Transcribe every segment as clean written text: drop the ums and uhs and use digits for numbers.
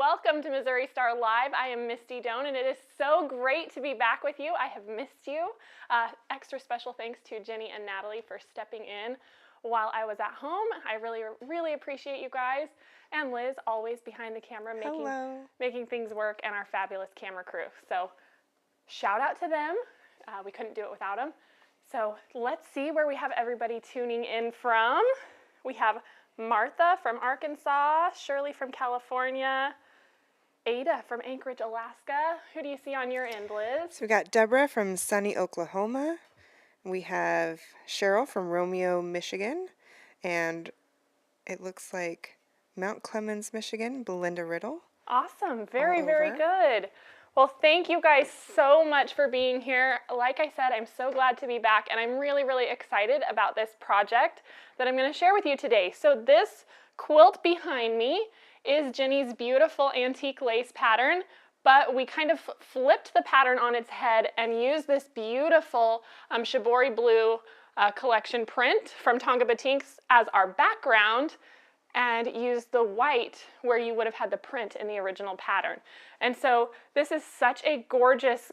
Welcome to Missouri Star Live. I am Misty Doan, and it is so great to be back with you. I have missed you. Extra special thanks to Jenny and Natalie for stepping in while I was at home. I really appreciate you guys. And Liz, always behind the camera, making things work, and our fabulous camera crew. So shout out to them. We couldn't do it without them. So let's see where we have everybody tuning in from. We have Martha from Arkansas, Shirley from California, Ada from Anchorage, Alaska. Who do you see on your end, Liz? So we got Deborah from sunny Oklahoma. We have Cheryl from Romeo, Michigan. And it looks like Mount Clemens, Michigan, Belinda Riddle. Awesome. Very good. Well, thank you guys so much for being here. Like I said, I'm so glad to be back, and I'm really excited about this project that I'm going to share with you today. So this quilt behind me is Jenny's beautiful antique lace pattern, but we kind of flipped the pattern on its head and used this beautiful Shibori blue collection print from Tonga Batiks as our background, and use the white where you would have had the print in the original pattern. And so this is such a gorgeous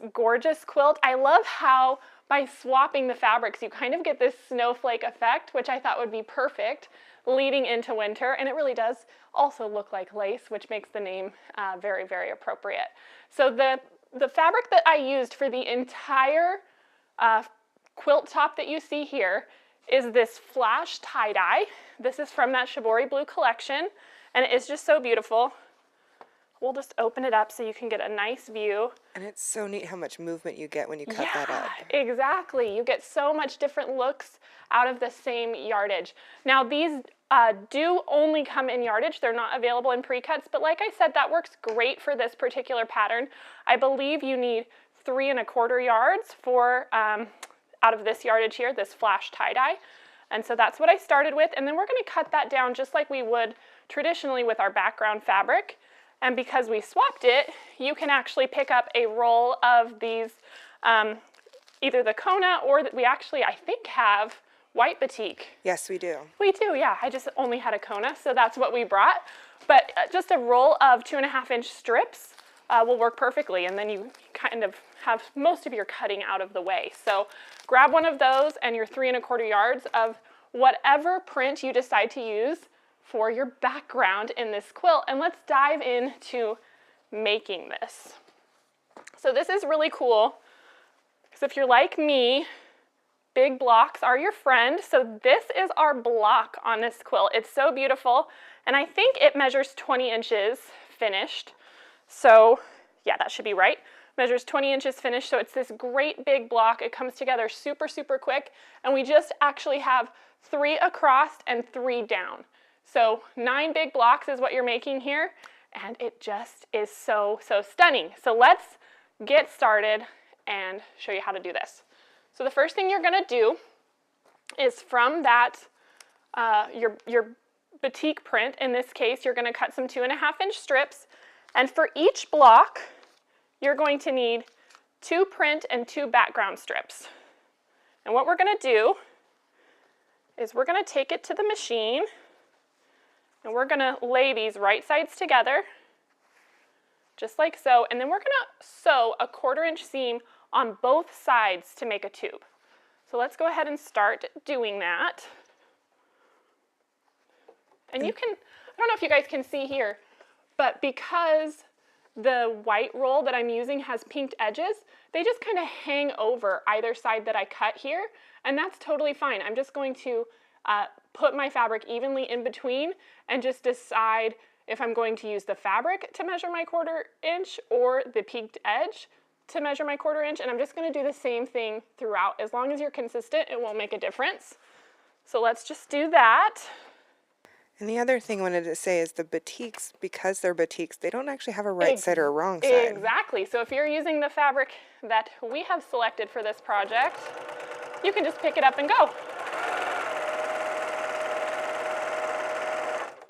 quilt. I love how by swapping the fabrics you kind of get this snowflake effect, which I thought would be perfect leading into winter, and it really does also look like lace, which makes the name very appropriate. So the fabric that I used for the entire quilt top that you see here is this flash tie-dye. This is from that Shibori blue collection, and it is just so beautiful. We'll just open it up so you can get a nice view. And it's so neat how much movement you get when you cut that up. Exactly. You get so much different looks out of the same yardage. Now these do only come in yardage. They're not available in pre-cuts, but like I said, that works great for this particular pattern. I believe you need 3 1/4 yards for out of this yardage here, this flash tie-dye. And so that's what I started with, and then we're going to cut that down just like we would traditionally with our background fabric. And because we swapped it, you can actually pick up a roll of these, either the Kona or we actually, I think, have white batik. Yes, we do. We do, yeah. I just only had a Kona, so that's what we brought. But just a roll of 2.5-inch strips will work perfectly, and then you kind of have most of your cutting out of the way. So grab one of those and your 3 1/4 yards of whatever print you decide to use for your background in this quilt, and let's dive into making this. So this is really cool, because if you're like me, big blocks are your friend. So this is our block on this quilt. It's so beautiful, and I think it measures 20 inches finished. So yeah, that should be right. Measures 20 inches finished, so it's this great big block. It comes together super quick, and we just actually have 3 across and 3 down. So 9 big blocks is what you're making here, and it just is so stunning. So let's get started and show you how to do this. So the first thing you're gonna do is from that, your batik print, in this case, you're gonna cut some 2.5-inch strips, and for each block, you're going to need 2 print and 2 background strips. And what we're gonna do is we're gonna take it to the machine, and we're gonna lay these right sides together, just like so, and then we're gonna sew a 1/4-inch seam on both sides to make a tube. So let's go ahead and start doing that. And you can, I don't know if you guys can see here, but because the white roll that I'm using has pinked edges, they just kind of hang over either side that I cut here, and that's totally fine. I'm just going to put my fabric evenly in between and just decide if I'm going to use the fabric to measure my 1/4 inch or the peaked edge to measure my 1/4 inch, and I'm just going to do the same thing throughout. As long as you're consistent, it won't make a difference. So let's just do that. And the other thing I wanted to say is the batiks, because they're batiks, they don't actually have a right side or a wrong side. Exactly. So if you're using the fabric that we have selected for this project, you can just pick it up and go.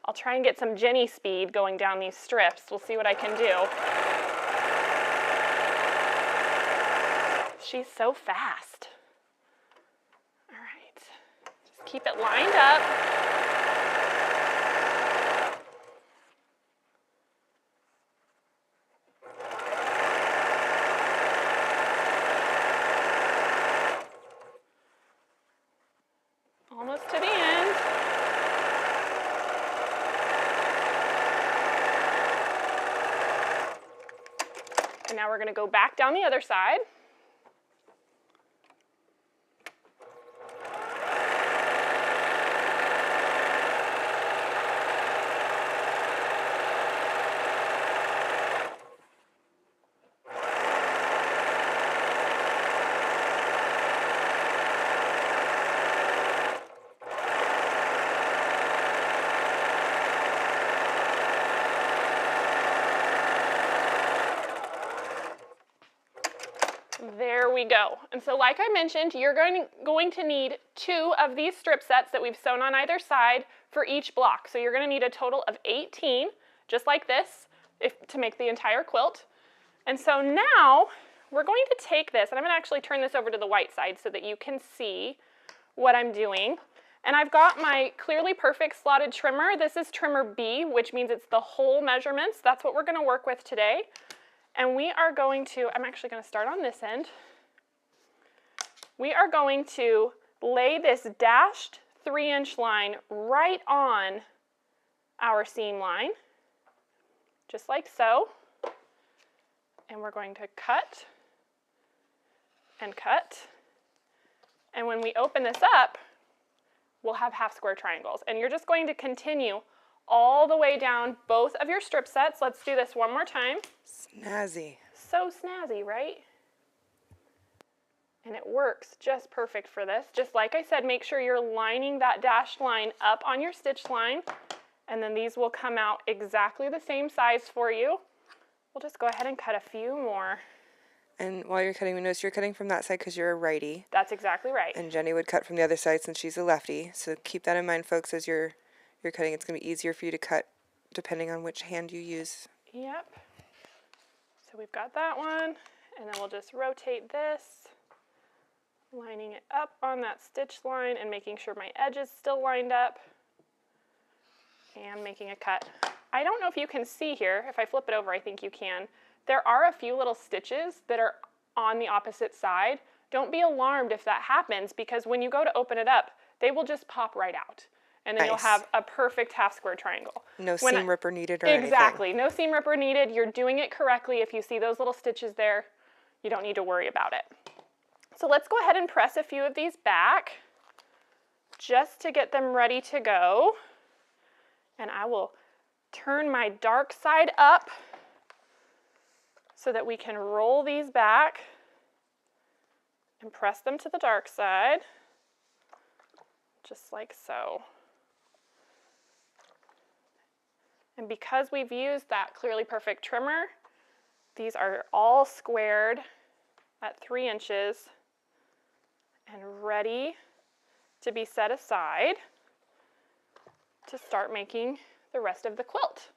I'll try and get some Jenny speed going down these strips. We'll see what I can do. She's so fast. All right. Just keep it lined up. Now we're going to go back down the other side. There we go. And so like I mentioned, you're going to need 2 of these strip sets that we've sewn on either side for each block. So you're going to need a total of 18, just like this, to make the entire quilt. And so now we're going to take this, and I'm going to actually turn this over to the white side so that you can see what I'm doing. And I've got my Clearly Perfect slotted trimmer. This is trimmer B, which means it's the whole measurements. That's what we're going to work with today. And we are going to, I'm actually going to start on this end. We are going to lay this dashed 3-inch line right on our seam line, just like so. And we're going to cut and cut. And when we open this up, we'll have half square triangles. And you're just going to continue all the way down both of your strip sets. Let's do this one more time. Snazzy. So snazzy, right? And it works just perfect for this. Just like I said, make sure you're lining that dashed line up on your stitch line, and then these will come out exactly the same size for you. We'll just go ahead and cut a few more. And while you're cutting, we notice you're cutting from that side because you're a righty. That's exactly right. And Jenny would cut from the other side since she's a lefty. So keep that in mind, folks, as you're cutting. It's going to be easier for you to cut depending on which hand you use. Yep. So we've got that one, and then we'll just rotate this, lining it up on that stitch line and making sure my edge is still lined up, and making a cut. I don't know if you can see here. If I flip it over, I think you can. There are a few little stitches that are on the opposite side. Don't be alarmed if that happens, because when you go to open it up, they will just pop right out. And then You'll have a perfect half square triangle. No seam ripper needed or anything. Exactly, no seam ripper needed. You're doing it correctly. If you see those little stitches there, you don't need to worry about it. So let's go ahead and press a few of these back just to get them ready to go. And I will turn my dark side up so that we can roll these back and press them to the dark side, just like so. And because we've used that Clearly Perfect trimmer, these are all squared at 3 inches and ready to be set aside to start making the rest of the quilt.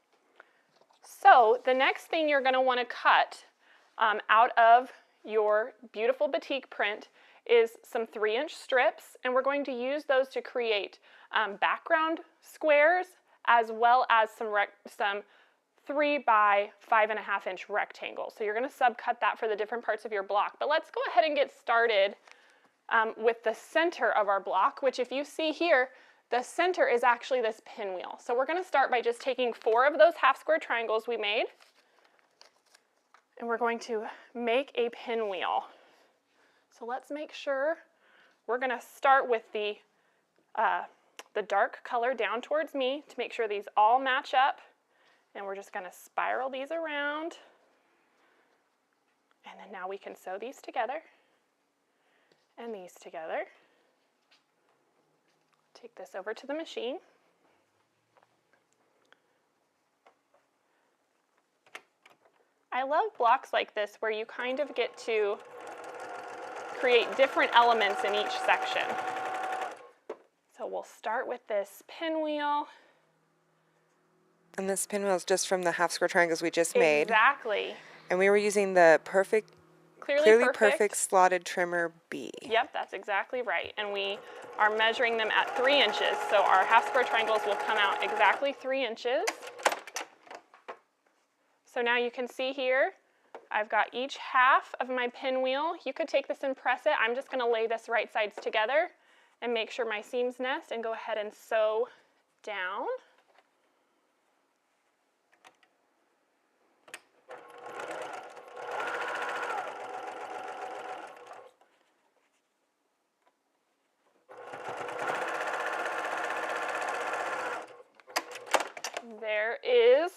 So the next thing you're going to want to cut out of your beautiful batik print is some 3-inch strips, and we're going to use those to create background squares as well as some 3 by 5.5 inch rectangles. So you're going to subcut that for the different parts of your block. But let's go ahead and get started with the center of our block, which if you see here, the center is actually this pinwheel. So we're going to start by just taking 4 of those half square triangles we made, and we're going to make a pinwheel. So let's make sure we're going to start with the dark color down towards me to make sure these all match up, and we're just going to spiral these around, and then now we can sew these together and these together. Take this over to the machine. I love blocks like this where you kind of get to create different elements in each section. So we'll start with this pinwheel. And this pinwheel is just from the half square triangles we just made. Exactly. And we were using the Clearly Perfect slotted trimmer B. Yep, that's exactly right. And we are measuring them at 3 inches. So our half square triangles will come out exactly 3 inches. So now you can see here, I've got each half of my pinwheel. You could take this and press it. I'm just going to lay this right sides together and make sure my seams nest and go ahead and sew down. there is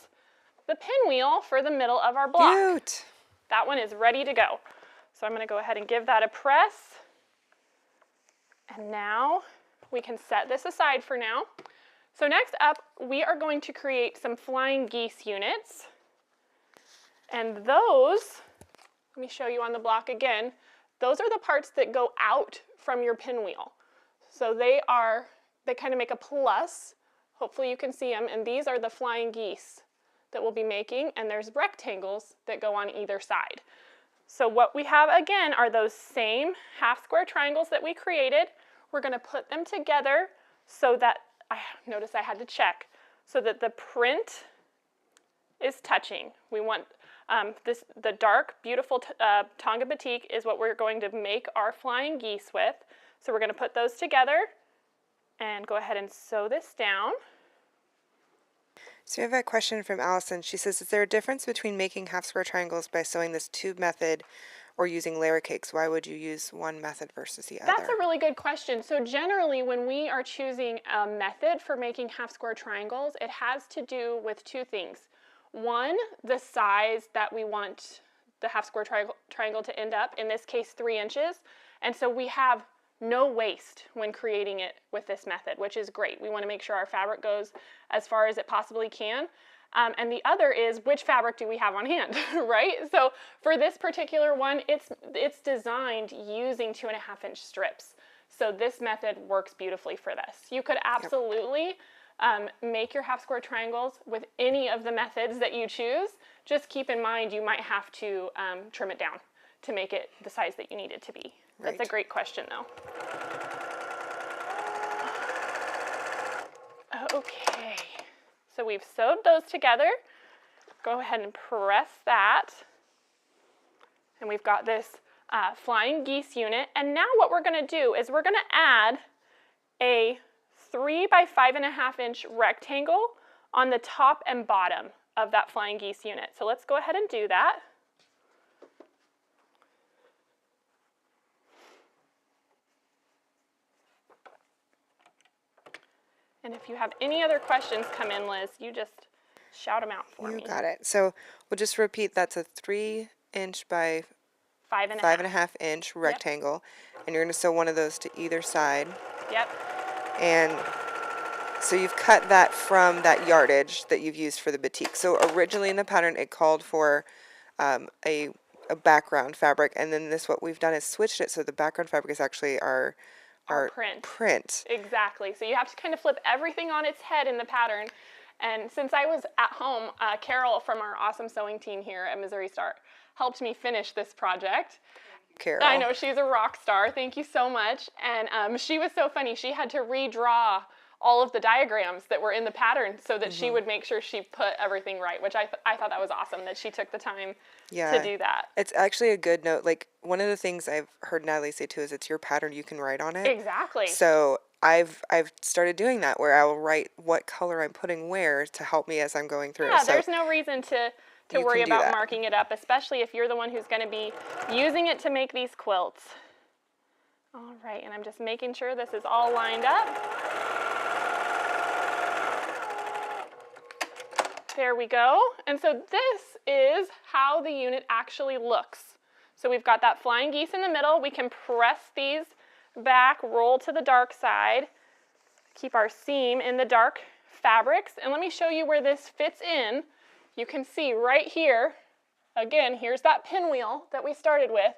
the pinwheel for the middle of our block. Cute. That one is ready to go. So I'm going to go ahead and give that a press. And now we can set this aside for now. So next up, we are going to create some flying geese units. And those, let me show you on the block again, those are the parts that go out from your pinwheel. So they kind of make a plus. Hopefully you can see them. And these are the flying geese that we'll be making. And there's rectangles that go on either side. So what we have again are those same half square triangles that we created. We're going to put them together so that, notice I had to check, so that the print is touching. We want the dark, beautiful Tonga batik is what we're going to make our flying geese with. So we're going to put those together and go ahead and sew this down. So we have a question from Allison. She says, is there a difference between making half square triangles by sewing this tube method or using layer cakes? Why would you use one method versus the other? That's a really good question. So generally when we are choosing a method for making half square triangles, it has to do with two things. One, the size that we want the half square triangle to end up, in this case 3 inches. And so we have no waste when creating it with this method, which is great. We want to make sure our fabric goes as far as it possibly can. And the other is, which fabric do we have on hand, right? So for this particular one, it's designed using 2.5-inch strips. So this method works beautifully for this. You could absolutely make your half square triangles with any of the methods that you choose. Just keep in mind you might have to trim it down to make it the size that you need it to be. That's a great question though. Okay, so we've sewed those together. Go ahead and press that. And we've got this flying geese unit. And now what we're going to do is we're going to add a 3 by 5.5-inch rectangle on the top and bottom of that flying geese unit. So let's go ahead and do that. And if you have any other questions come in, Liz, you just shout them out for me. You got it. So we'll just repeat, that's a 3-inch by 5.5-inch rectangle. Yep. And you're going to sew one of those to either side. Yep. And so you've cut that from that yardage that you've used for the batik. So originally in the pattern it called for a background fabric, and then what we've done is switched it so the background fabric is actually our print. Exactly. So you have to kind of flip everything on its head in the pattern. And since I was at home, Carol from our awesome sewing team here at Missouri Star helped me finish this project. Carol. I know, she's a rock star. Thank you so much. And she was so funny. She had to redraw all of the diagrams that were in the pattern so that she would make sure she put everything right, which I thought that was awesome that she took the time to do that. It's actually a good note. Like, one of the things I've heard Natalie say too is it's your pattern, you can write on it. Exactly. So I've started doing that where I will write what color I'm putting where to help me as I'm going through. Yeah, so there's no reason to worry about marking it up, especially if you're the one who's going to be using it to make these quilts. All right, and I'm just making sure this is all lined up. There we go. And so this is how the unit actually looks. So we've got that flying geese in the middle. We can press these back, roll to the dark side, keep our seam in the dark fabrics. And let me show you where this fits in. You can see right here, again, here's that pinwheel that we started with.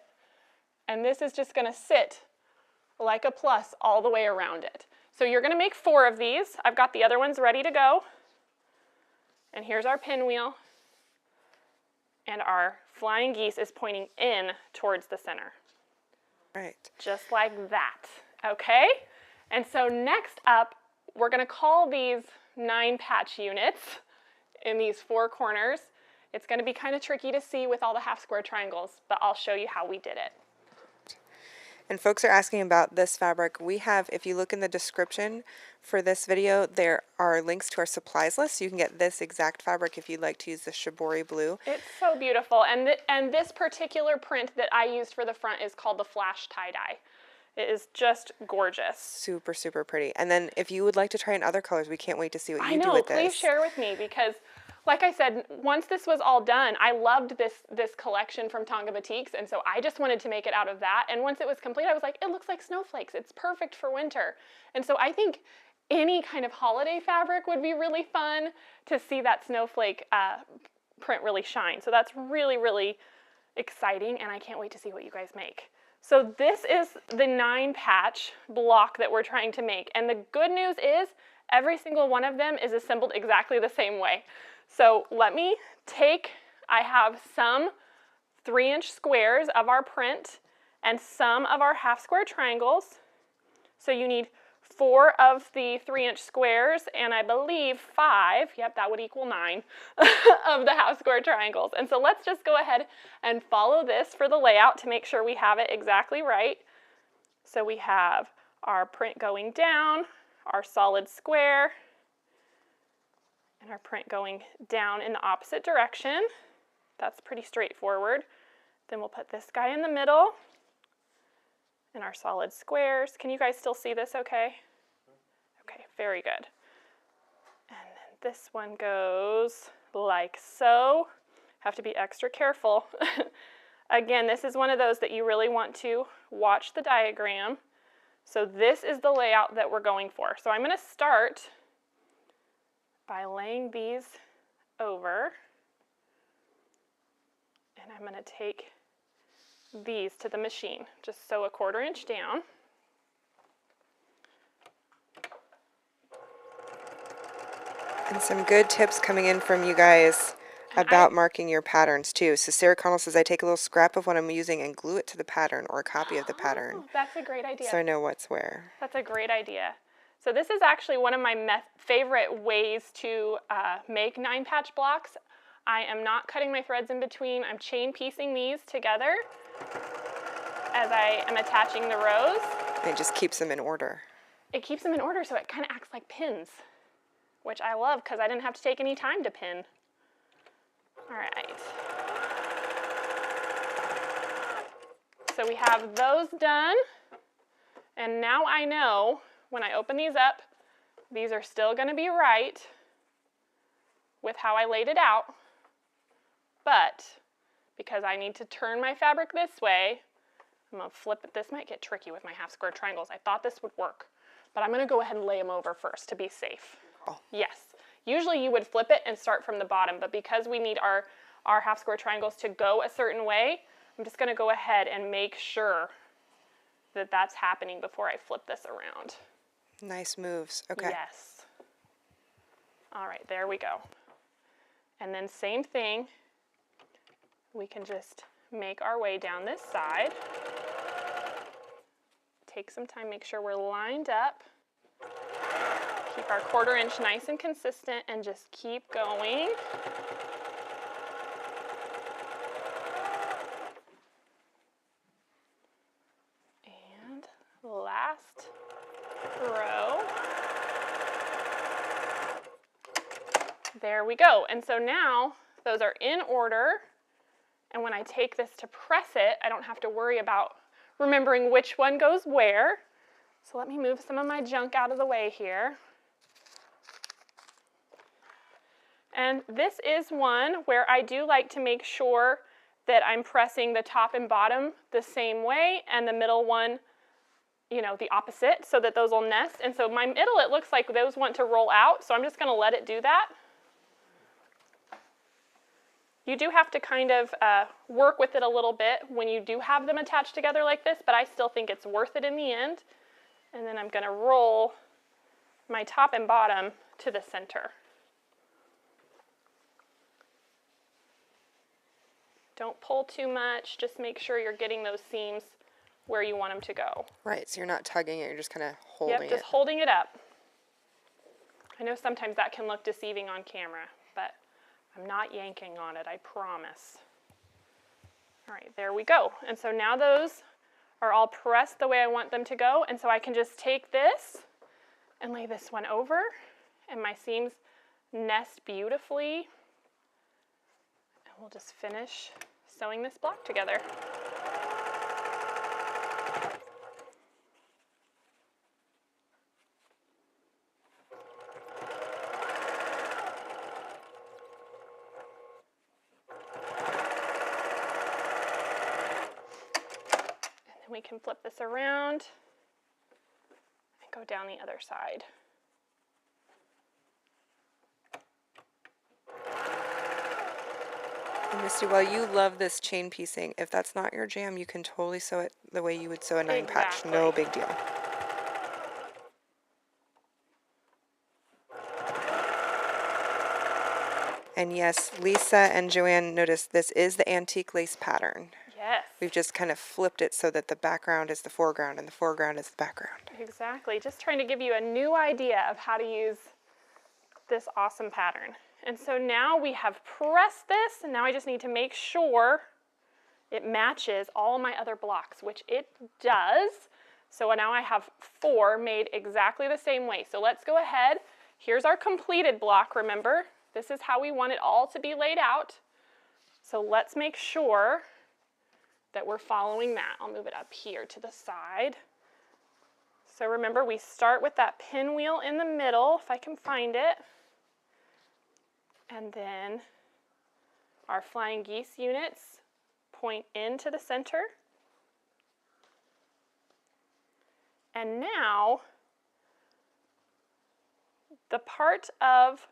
And this is just going to sit like a plus all the way around it. So you're going to make 4 of these. I've got the other ones ready to go. And here's our pinwheel, and our flying geese is pointing in towards the center. Right. Just like that, okay? And so next up, we're gonna call these 9-patch units in these 4 corners. It's gonna be kind of tricky to see with all the half square triangles, but I'll show you how we did it. And folks are asking about this fabric. We have, if you look in the description for this video, there are links to our supplies list. You can get this exact fabric if you'd like to use the Shibori blue. It's so beautiful. And this particular print that I used for the front is called the flash tie-dye. It is just gorgeous. Super, super pretty. And then if you would like to try in other colors, we can't wait to see what I you do know, with please this. share with me because, like I said, once this was all done, I loved this collection from Tonga Batiks, and so I just wanted to make it out of that. And once it was complete, I was like, it looks like snowflakes. It's perfect for winter. And so I think any kind of holiday fabric would be really fun to see that snowflake print really shine. So that's really, really exciting, and I can't wait to see what you guys make. So this is the 9-patch block that we're trying to make, and the good news is every single one of them is assembled exactly the same way. So let me take, I have some 3-inch squares of our print and some of our half-square triangles. So you need 4 of the 3-inch squares and I believe 5, yep, that would equal 9 of the half-square triangles. And so let's just go ahead and follow this for the layout to make sure we have it exactly right. So we have our print going down, our solid square, and our print going down in the opposite direction. That's pretty straightforward. Then we'll put this guy in the middle and our solid squares. Can you guys still see this okay? Okay, very good. And then this one goes like so. Have to be extra careful. Again, this is one of those that you really want to watch the diagram. So this is the layout that we're going for. So I'm going to start by laying these over, and I'm going to take these to the machine. Just sew a 1/4 inch down. And some good tips coming in from you guys about marking your patterns too. So Sarah Connell says, I take a little scrap of what I'm using and glue it to the pattern or a copy of the pattern. That's a great idea. So I know what's where. That's a great idea. So this is actually one of my favorite ways to make 9-patch blocks. I am not cutting my threads in between. I'm chain piecing these together as I am attaching the rows. And it just keeps them in order. It keeps them in order so it kind of acts like pins, which I love because I didn't have to take any time to pin. All right. So we have those done, and now I know when I open these up, these are still going to be right with how I laid it out, but because I need to turn my fabric this way, I'm going to flip it. This might get tricky with my half-square triangles. I thought this would work, but I'm going to go ahead and lay them over first to be safe. Oh. Yes. Usually you would flip it and start from the bottom, but because we need our half-square triangles to go a certain way, I'm just going to go ahead and make sure that that's happening before I flip this around. Nice moves. Okay. Yes. All right, there we go. And then same thing, we can just make our way down this side. Take some time, make sure we're lined up. Keep our 1/4 inch nice and consistent and just keep going. And last row. There we go. And so now those are in order. And when I take this to press it, I don't have to worry about remembering which one goes where. So let me move some of my junk out of the way here. And this is one where I do like to make sure that I'm pressing the top and bottom the same way and the middle one, you know, the opposite so that those will nest. And so my middle, it looks like those want to roll out, so I'm just going to let it do that. You do have to kind of work with it a little bit when you do have them attached together like this, but I still think it's worth it in the end. And then I'm going to roll my top and bottom to the center. Don't pull too much, just make sure you're getting those seams where you want them to go. Right, so you're not tugging it, you're just kind of holding it. Yep, just holding it up. I know sometimes that can look deceiving on camera, but I'm not yanking on it, I promise. All right, there we go. And so now those are all pressed the way I want them to go, and so I can just take this and lay this one over, and my seams nest beautifully. And we'll just finish sewing this block together. we can flip this around and go down the other side. And Misty, while you love this chain piecing, if that's not your jam, you can totally sew it the way you would sew a 9-patch. Exactly. No big deal. And yes, Lisa and Joanne noticed this is the antique lace pattern. Yes. We've just kind of flipped it so that the background is the foreground and the foreground is the background. Exactly. Just trying to give you a new idea of how to use this awesome pattern. And so now we have pressed this, and now I just need to make sure it matches all my other blocks, which it does. So now I have 4 made exactly the same way. So let's go ahead. Here's our completed block, remember? This is how we want it all to be laid out. So let's make sure that we're following that. I'll move it up here to the side. So remember, we start with that pinwheel in the middle, if I can find it. And then our flying geese units point into the center. And now, the part of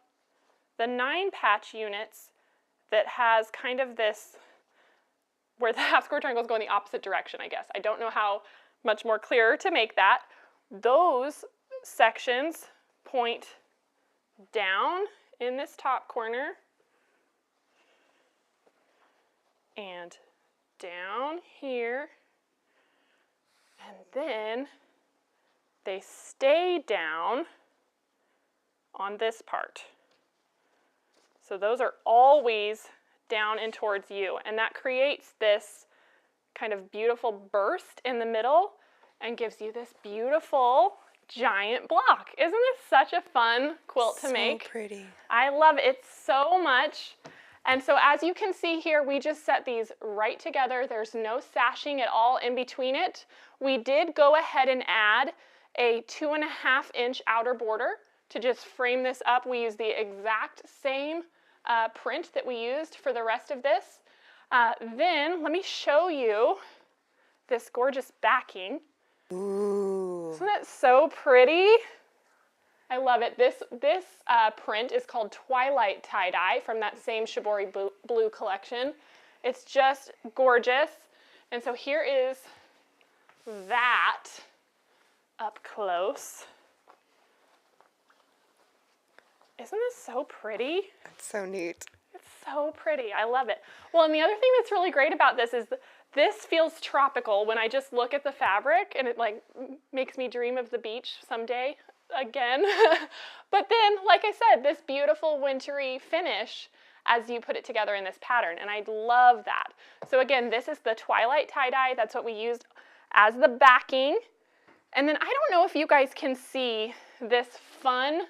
the 9-patch units that has kind of this, where the half square triangles go in the opposite direction, I guess. I don't know how much more clearer to make that. Those sections point down in this top corner and down here, and then they stay down on this part. So those are always down and towards you, and that creates this kind of beautiful burst in the middle and gives you this beautiful giant block. Isn't this such a fun quilt to make? So pretty. I love it so much. And so as you can see here, we just set these right together. There's no sashing at all in between it. We did go ahead and add a 2.5-inch outer border to just frame this up. We used the exact same print that we used for the rest of this. Then let me show you this gorgeous backing. Ooh. Isn't that so pretty? I love it. This print is called Twilight Tie-Dye from that same Shibori Blue collection. It's just gorgeous. And so here is that up close. Isn't this so pretty? That's so neat. It's so pretty. I love it. Well, and the other thing that's really great about this is this feels tropical when I just look at the fabric, and it like makes me dream of the beach someday again. But then, like I said, this beautiful wintry finish as you put it together in this pattern, and I love that. So again, this is the Twilight tie-dye. That's what we used as the backing. And then I don't know if you guys can see this fun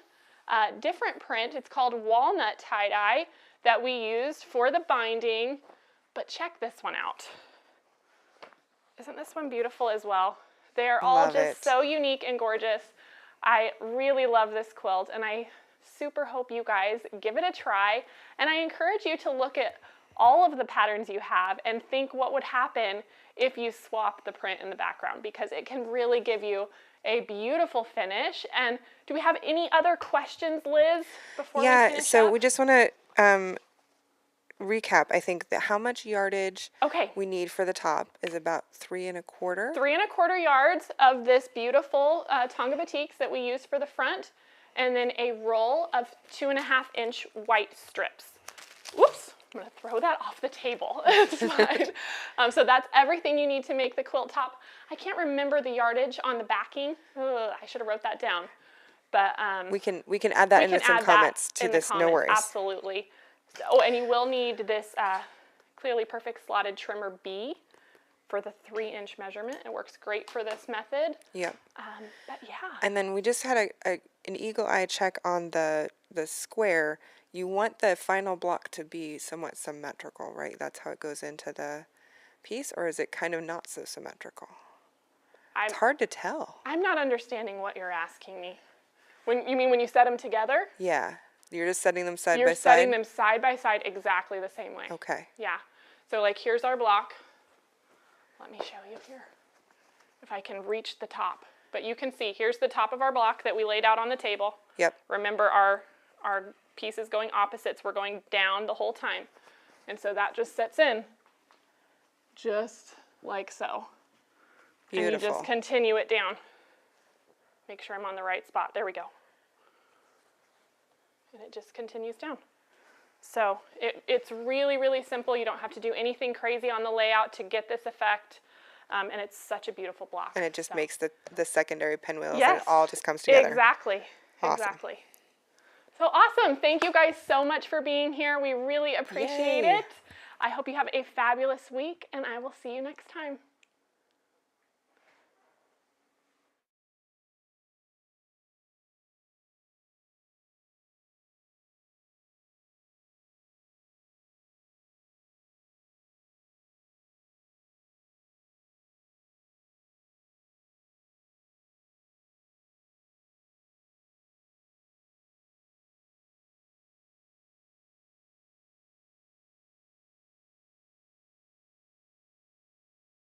different print. It's called Walnut tie-dye that we used for the binding, but check this one out. Isn't this one beautiful as well? They're all just so unique and gorgeous. I really love this quilt, and I super hope you guys give it a try. And I encourage you to look at all of the patterns you have and think what would happen if you swap the print in the background, because it can really give you a beautiful finish. And do we have any other questions, Liz, before we finish up? We just want to recap. I think that how much yardage we need for the top is about 3 1/4. 3 1/4 yards of this beautiful Tonga batiks that we used for the front, and then a roll of 2.5-inch white strips. Whoops, I'm gonna throw that off the table. It's fine. So that's everything you need to make the quilt top. I can't remember the yardage on the backing. Ugh, I should have wrote that down. But we can add that in the comments to this. No worries. Absolutely. Oh, and you will need this Clearly Perfect slotted trimmer B for the 3-inch measurement. It works great for this method. Yep. But yeah. And then we just had an eagle eye check on the square. You want the final block to be somewhat symmetrical, right? That's how it goes into the piece, or is it kind of not so symmetrical? It's hard to tell. I'm not understanding what you're asking me. You mean when you set them together? Yeah. You're just setting them side by side? You're setting them side by side exactly the same way. Okay. Yeah. So like here's our block. Let me show you here. if I can reach the top. But you can see, here's the top of our block that we laid out on the table. Yep. Remember, our piece is going opposites. We're going down the whole time. And so that just sets in just like so. Beautiful. And you just continue it down. Make sure I'm on the right spot. There we go. And it just continues down. So it's really, really simple. You don't have to do anything crazy on the layout to get this effect. And it's such a beautiful block. And it just makes the secondary pinwheels, Yes, and it all just comes together. Exactly. Awesome. Exactly. So awesome. Thank you guys so much for being here. We really appreciate Yay. it. I hope you have a fabulous week, and I will see you next time.